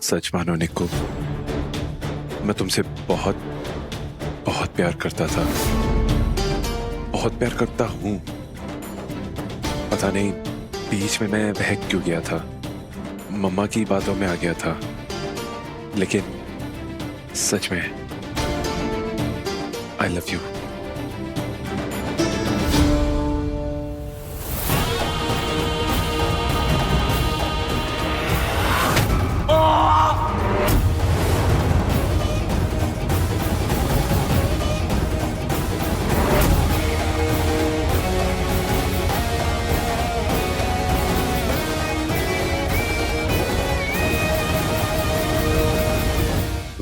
सच मानो निक्कू, मैं तुमसे बहुत बहुत प्यार करता था, बहुत प्यार करता हूं। पता नहीं बीच में मैं बहक क्यों गया था, मम्मा की बातों में आ गया था, लेकिन सच में आई लव यू।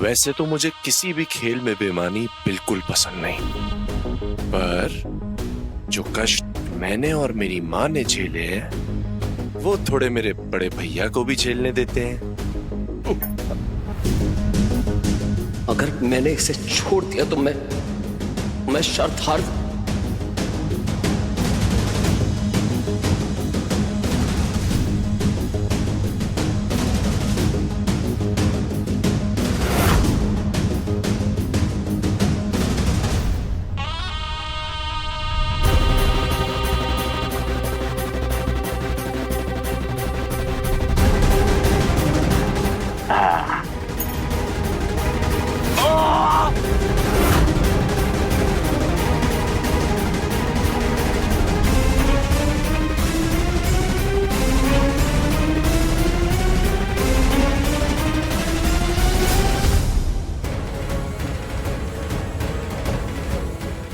वैसे तो मुझे किसी भी खेल में बेईमानी बिल्कुल पसंद नहीं, पर जो कष्ट मैंने और मेरी माँ ने झेले हैं, वो थोड़े मेरे बड़े भैया को भी झेलने देते हैं। अगर मैंने इसे छोड़ दिया तो मैं शर्त हार।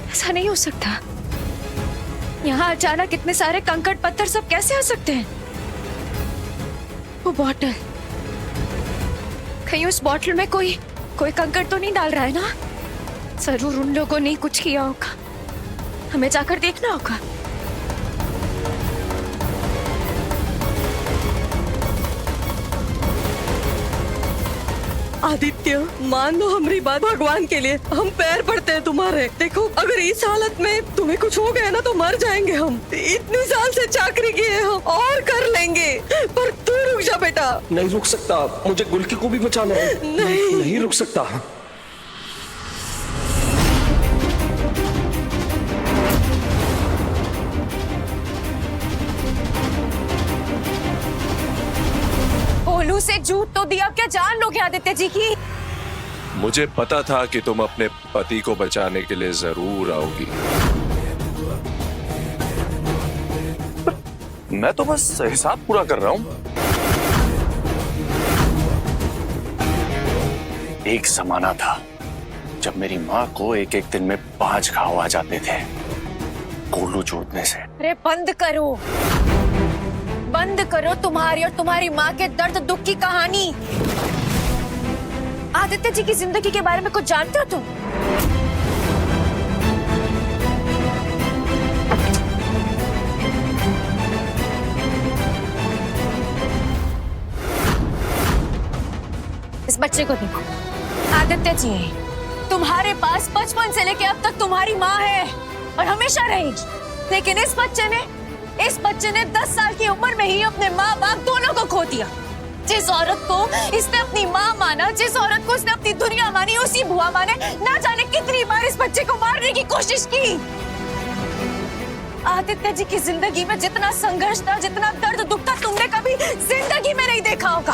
ऐसा नहीं हो सकता। यहाँ अचानक इतने सारे कंकड़ पत्थर सब कैसे आ सकते हैं? वो बॉटल, कहीं उस बॉटल में कोई कंकड़ तो नहीं डाल रहा है ना? जरूर उन लोगों ने कुछ किया होगा, हमें जाकर देखना होगा। आदित्य, मान लो हमारी बात, भगवान के लिए हम पैर पड़ते हैं तुम्हारे। देखो, अगर इस हालत में तुम्हें कुछ हो गया ना तो मर जाएंगे हम। इतने साल से चाकरी किए हम, और कर लेंगे, पर तू रुक जा बेटा। नहीं रुक सकता, मुझे गुल्की को भी बचाना है। नहीं रुक सकता। ओलू से झूठ तो दिया, क्या जान लोगे आदित्य जी की? मुझे पता था कि तुम अपने पति को बचाने के लिए जरूर आओगी। मैं तो बस हिसाब पूरा कर रहा हूं। एक जमाना था जब मेरी माँ को एक एक दिन में 5 घाव आ जाते थे गोलू जोतने से। अरे बंद करो तुम्हारी और तुम्हारी माँ के दर्द दुख की कहानी। आदित्य जी की जिंदगी के बारे में कुछ जानते हो तुम? इस बच्चे को देखो। आदित्य जी, तुम्हारे पास बचपन से लेके अब तक तुम्हारी माँ है और हमेशा रहेगी, लेकिन इस बच्चे ने 10 साल की उम्र में ही अपने माँ बाप दोनों को खो दिया। जिस औरत को इसने अपनी माँ माना, जिस औरत को इसने अपनी दुनिया मानी, उसी बुआ माँ ने ना जाने कितनी बार इस बच्चे को मारने की कोशिश की। आदित्य जी की जिंदगी में जितना संघर्ष था, जितना दर्द दुख था, तुमने कभी जिंदगी में नहीं देखा होगा।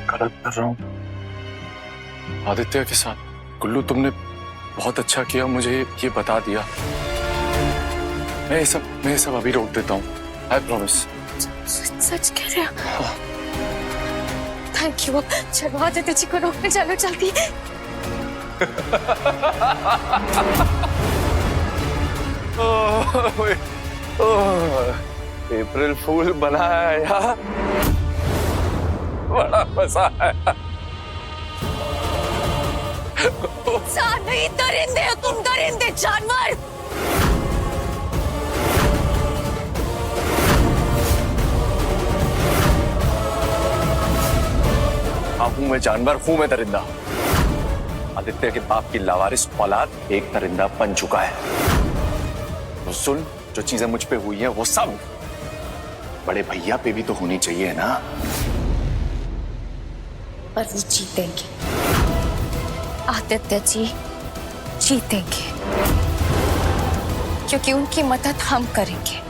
गलत कर रहा हूँ आदित्य के साथ। गुल्लू, तुमने बहुत अच्छा किया, मुझे ये बता दिया। मैं ये सब अभी रोक देता हूँ, आई प्रॉमिस। सच कह रहे हो? Thank you. चलो आदित्य जी को रोकने चलो जल्दी। अप्रैल फूल बनाया यार, बड़ा मजा आया। नहीं, दरिंदे हो तुम, दरिंदे जानवर। हाँ, हूं मैं जानवर, हूं मैं दरिंदा। आदित्य के बाप की लावारिस औलाद एक दरिंदा बन चुका है। तो सुन, जो चीजें मुझ पे हुई हैं वो सब बड़े भैया पे भी तो होनी चाहिए ना। पर वो जीतेंगे, आदित्य जी जीतेंगे, क्योंकि उनकी मदद हम करेंगे।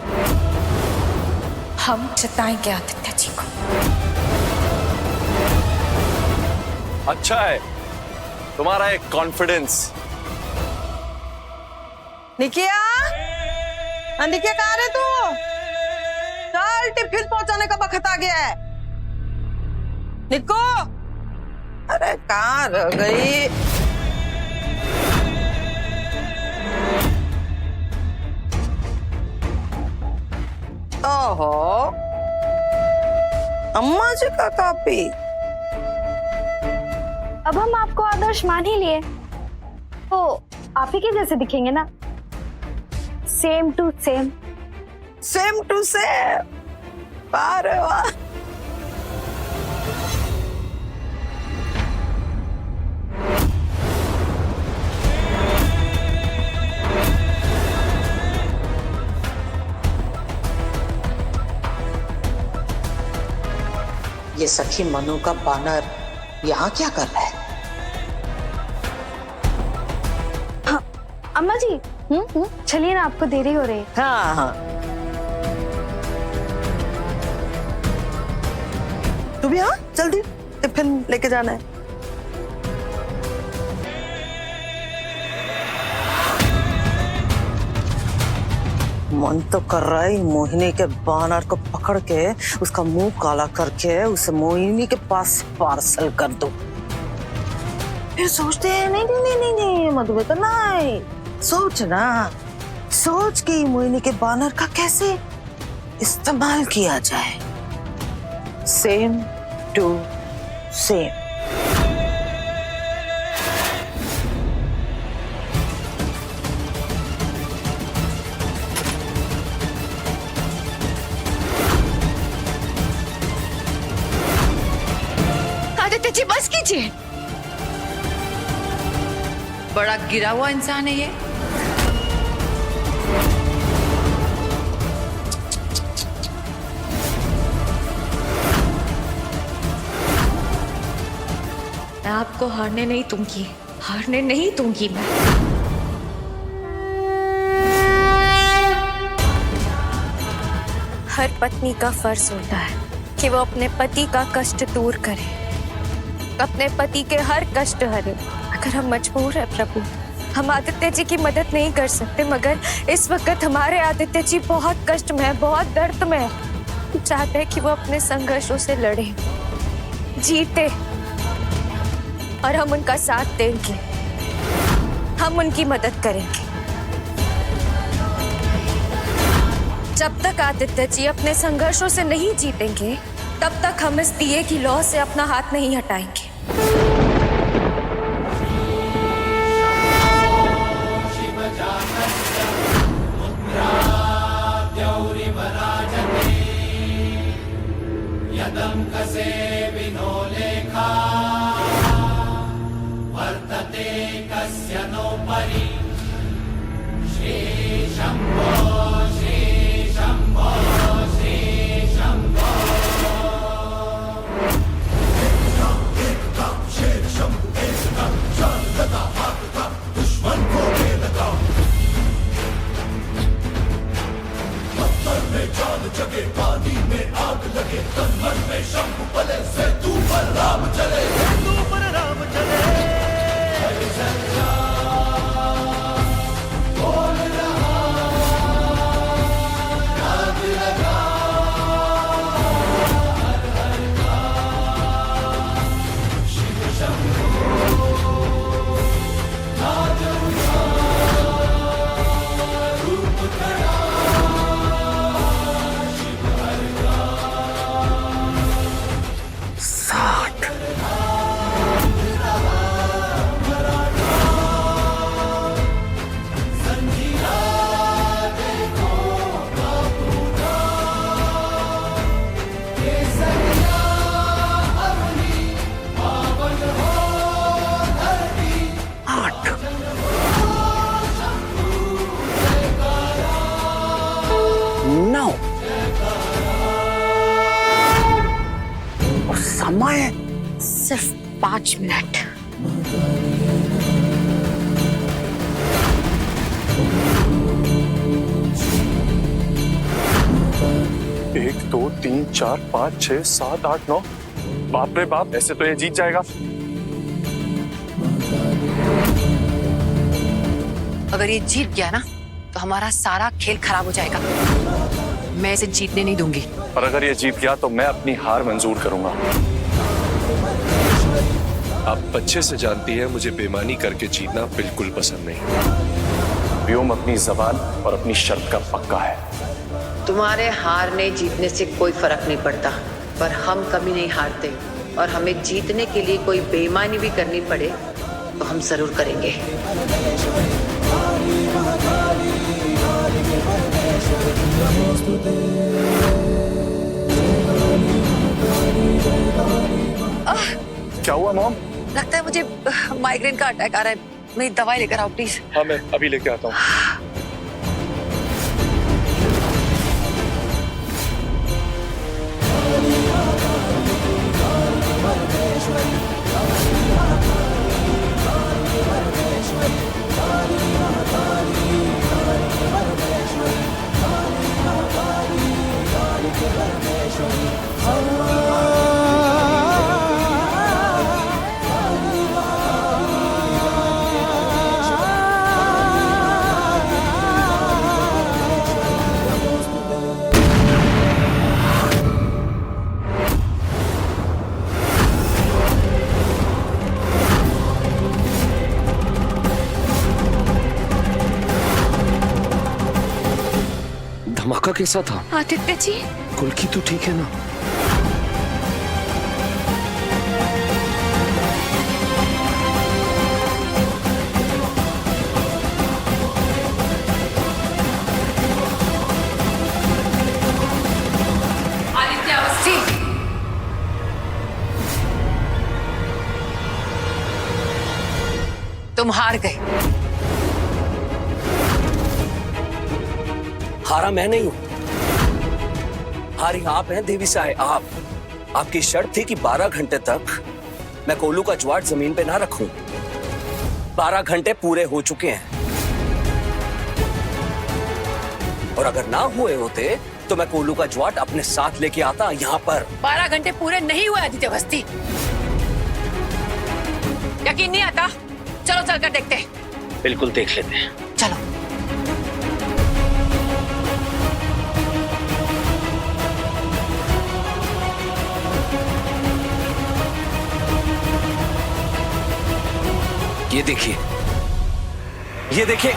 हम जिताएंगे आदित्य जी को। अच्छा है तुम्हारा एक कॉन्फिडेंस। निकिया, निकिया कहाँ रे तू? चल टिफिन पहुंचाने का वक्त आ गया है। निको, अरे कहाँ रह गई? ओहो, अम्मा जी का कॉपी। अब हम आपको आदर्श मान ही लिए तो आप ही के जैसे दिखेंगे ना, same to same. Same to same, अरे वाह। ये सखी मनु का बानर यहाँ क्या कर रहा है? हाँ, अम्मा जी, चलिए ना, आपको देरी हो रही है। हाँ हाँ, तू भी हाँ, जल्दी टिफिन लेके जाना है। मन तो कर रहा है मोहिनी के बानर को पकड़ के उसका मुंह काला करके उसे मोहिनी के पास पार्सल कर दो। फिर सोचते हैं नहीं नहीं नहीं नहीं, नहीं मधुबे तो नहीं, सोच ना, सोच के मोहिनी के बानर का कैसे इस्तेमाल किया जाए। Same to same. Aditya ji बस कीजिए। बड़ा गिरा हुआ इंसान है ये। मैं आपको हारने नहीं दूंगी, हारने नहीं दूंगी मैं। हर पत्नी का फर्ज होता है कि वो अपने पति का कष्ट दूर करे, अपने पति के हर कष्ट हरे। अगर हम मजबूर है प्रभु, हम आदित्य जी की मदद नहीं कर सकते, मगर इस वक्त हमारे आदित्य जी बहुत कष्ट में है, बहुत दर्द में है। चाहते हैं कि वो अपने संघर्षों से लड़े, जीते, और हम उनका साथ देंगे, हम उनकी मदद करेंगे। जब तक आदित्य जी अपने संघर्षों से नहीं जीतेंगे, तब तक हम इस दिए की लौ से अपना हाथ नहीं हटाएंगे। जगे पानी में आग लगे, तन मन में शंभु पले से 5 मिनट। एक, दो, तीन, चार, 5, 6, 7, 8, 9। बाप रे बाप, ऐसे तो ये जीत जाएगा। अगर ये जीत गया ना तो हमारा सारा खेल खराब हो जाएगा। मैं इसे जीतने नहीं दूंगी। और अगर ये जीत गया तो मैं अपनी हार मंजूर करूंगा। आप अच्छे से जानती हैं मुझे बेईमानी करके जीतना बिल्कुल पसंद नहीं। व्योम अपनी जबान और अपनी शर्त का पक्का है। तुम्हारे हारने जीतने से कोई फर्क नहीं पड़ता, पर हम कभी नहीं हारते। और हमें जीतने के लिए कोई बेईमानी भी करनी पड़े तो हम जरूर करेंगे। क्या हुआ मॉम? लगता है मुझे माइग्रेन का अटैक आ रहा है। मेरी दवाई लेकर आओ प्लीज। हाँ, मैं अभी लेके आता हूँ। धमाका कैसा था? आदित्य जी, कुल्की तो ठीक है ना? आदित्य अवस्थी, तुम हार गए। हारा मैं नहीं हूं, हारी आप हैं देवी साहब। आपकी शर्त थी कि 12 घंटे तक मैं कोलू का ज्वार जमीन पे ना रखूं। 12 घंटे पूरे हो चुके हैं, और अगर ना हुए होते तो मैं कोलू का ज्वार अपने साथ लेके आता यहाँ पर। 12 घंटे पूरे नहीं हुए आदित्य अवस्थी। यकीन नहीं आता? चलो चलकर देखते हैं। बिल्कुल देख लेते हैं। चलो। ये देखिए, ये देखिए।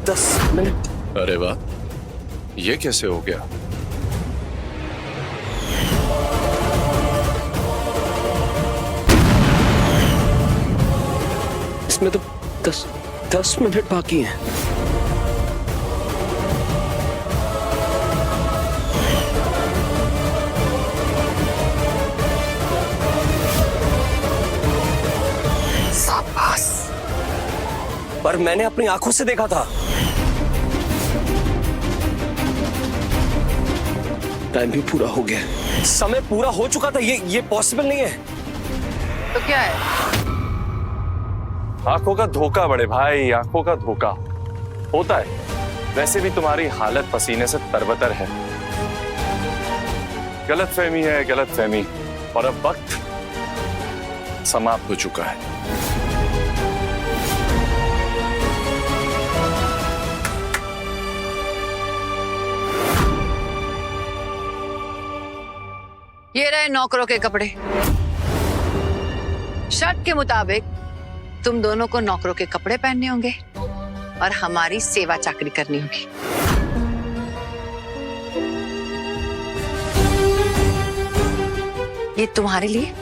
दस मिनट। अरे वाह, ये कैसे हो गया? इसमें तो 10 मिनट बाकी हैं। पर मैंने अपनी आंखों से देखा था। टाइम भी पूरा हो गया, समय पूरा हो चुका था। ये पॉसिबल नहीं है। तो क्या है? आंखों का धोखा बड़े भाई, आंखों का धोखा होता है। वैसे भी तुम्हारी हालत पसीने से तरबतर है। गलतफहमी है, गलतफहमी। और अब वक्त समाप्त हो चुका है। ये रहे नौकरों के कपड़े। शर्त के मुताबिक तुम दोनों को नौकरों के कपड़े पहनने होंगे और हमारी सेवा चाकरी करनी होगी। ये तुम्हारे लिए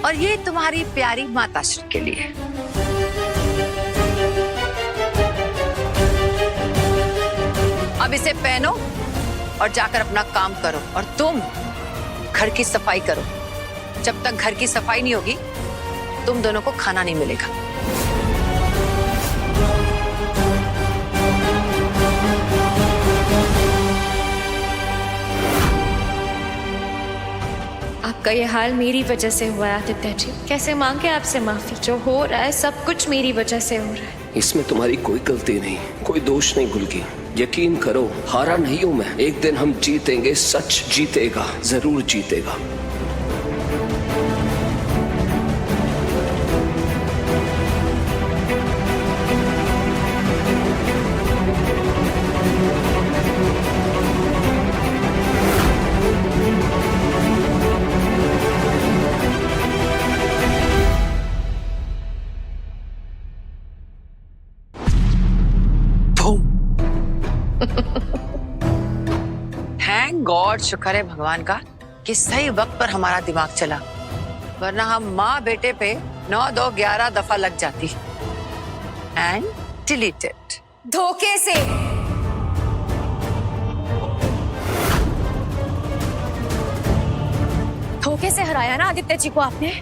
और ये तुम्हारी प्यारी माताश्री के लिए। अब इसे पहनो और जाकर अपना काम करो, और तुम घर की सफाई करो। जब तक घर की सफाई नहीं होगी तुम दोनों को खाना नहीं मिलेगा। आपका ये हाल मेरी वजह से हुआ है आदित्य जी। कैसे मांगे आपसे माफी? जो हो रहा है सब कुछ मेरी वजह से हो रहा है। इसमें तुम्हारी कोई गलती नहीं, कोई दोष नहीं गुलकी। यकीन करो, हारा नहीं हूं मैं। एक दिन हम जीतेंगे, सच जीतेगा, जरूर जीतेगा। थैंक गॉड, शुक्र है भगवान का कि सही वक्त पर हमारा दिमाग चला, वरना हम माँ बेटे पे 9, 2, 11 दफा लग जाती। And deleted. धोखे से। धोखे से हराया ना आदित्य जी को आपने।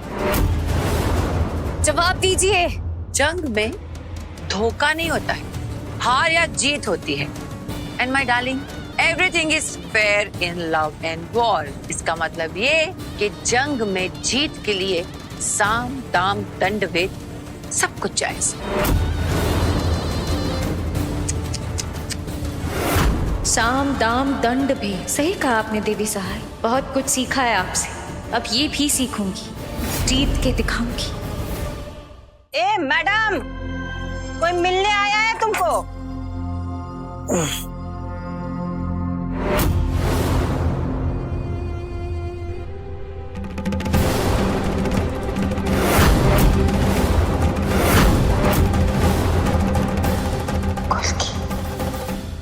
जवाब दीजिए। जंग में धोखा नहीं होता है, हार या जीत होती है। And my darling, everything is fair in love and war. इसका मतलब ये कि जंग में जीत के लिए साम दाम दंड भेद सब कुछ जायज। साम दाम दंड भी सही कहा आपने देवी सहाय। बहुत कुछ सीखा है आपसे, अब ये भी सीखूंगी, जीत के दिखाऊंगी। ए मैडम, कोई मिलने आया है तुमको?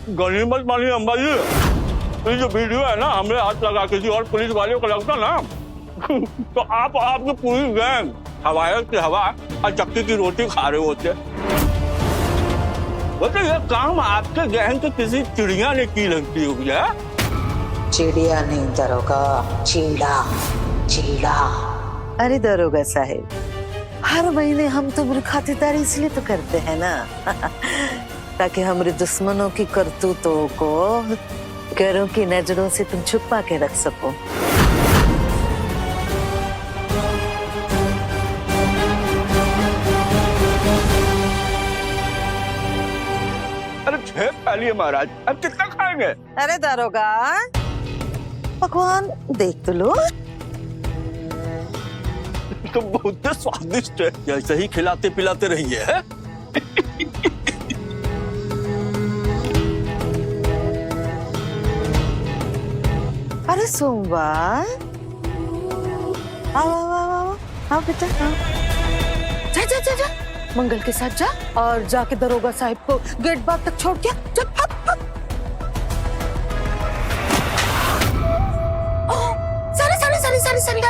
गनीमत मानी अम्बा जी, ये जो वीडियो है ना, हमने हाथ लगा किसी और पुलिस वाले को लगता ना तो आपकी पूरी गैंग हवायत की हवा और चक्की की रोटी खा रहे होते। वैसे ये काम आपके गैंग के किसी चिड़िया ने की लगती होगी है? चिड़िया नहीं दरोगा, चीड़ा चीड़ा। अरे दरोगा साहब, हर महीने हम तुम्हारी खातिरदारी इसलिए तो करते हैं ना ताकि हमारे दुश्मनों की करतूतों को गैरों की नजरों से तुम छुपा के रख सको। अरे छह फैलिए महाराज, अब कितना खाएंगे? अरे दरोगा, भगवान देख तो लो। तो बहुत स्वादिष्ट है, ऐसे ही खिलाते पिलाते रहिए है? अरे सोमवार, आओ आओ आओ आओ, आओ बेटा, आओ। जा जा जा जा, मंगल के साथ जा और जाके दरोगा साहब को गेट बाग तक छोड़ के जा।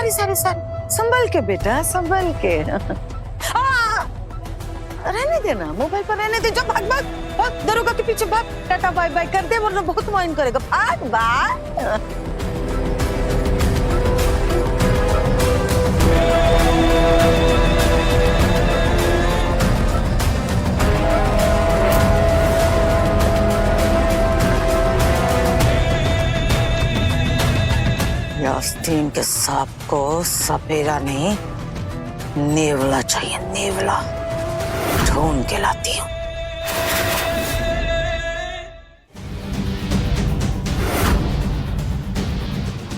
सारी संभल के बेटा, संभल के। रहने देना, मोबाइल पर रहने दे। जो भाग भाग भाग, दरोगा के पीछे भाग, टाटा बाय बाय कर दे वरना बहुत माइंड करेगा। भाग भाग। आस्तीन के सांप को सपेरा नहीं, नेवला चाहिए, नेवला। ढूंढ के लाती हूँ।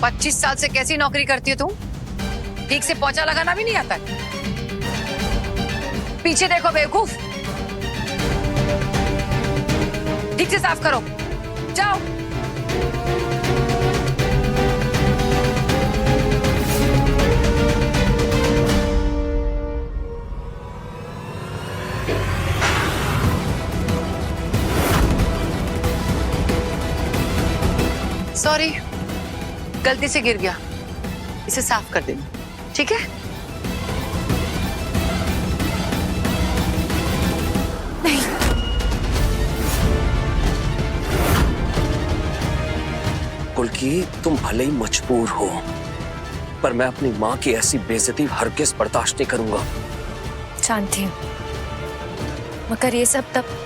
पच्चीस साल से कैसी नौकरी करती हो तुम? ठीक से पोंछा लगाना भी नहीं आता है। पीछे देखो बेवकूफ, ठीक से साफ करो, जाओ। सॉरी, गलती से गिर गया, इसे साफ कर देना, ठीक है? नहीं, कुलकी, तुम भले ही मजबूर हो, पर मैं अपनी माँ की ऐसी बेइज्जती हरगिज़ बर्दाश्त नहीं करूंगा। जानती हूँ, मगर ये सब तब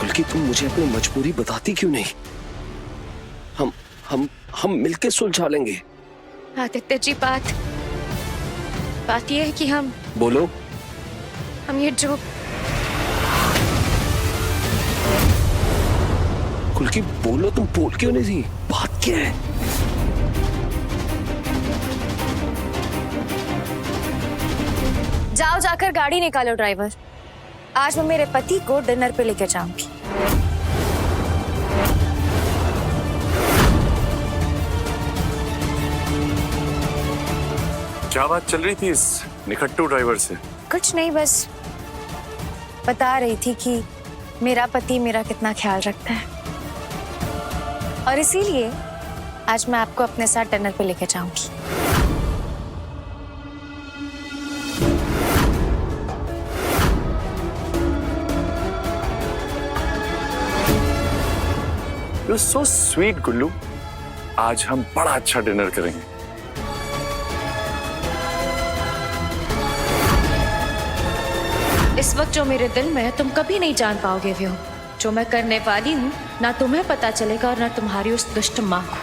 कुलकी, तुम मुझे अपनी मजबूरी बताती क्यों नहीं? हम मिलके सुलझा लेंगे। आदित्य जी, बात ये है कि हम बोलो। ये जो खुलकी बोलो, तुम बोल क्यों नहीं थी? बात क्या है? जाओ, जाकर गाड़ी निकालो ड्राइवर। आज मैं मेरे पति को डिनर पे लेकर जाऊंगी। क्या बात चल रही थी इस निखट्टू ड्राइवर से? कुछ नहीं, बस बता रही थी कि मेरा पति मेरा कितना ख्याल रखता है, और इसीलिए आज मैं आपको अपने साथ डिनर पे लेकर जाऊंगी। You're so sweet, गुल्लू। आज हम बड़ा अच्छा डिनर करेंगे। इस वक्त जो मेरे दिल में है तुम कभी नहीं जान पाओगे व्यू। जो मैं करने वाली हूँ ना तुम्हें पता चलेगा और ना तुम्हारी उस दुष्ट माँ को।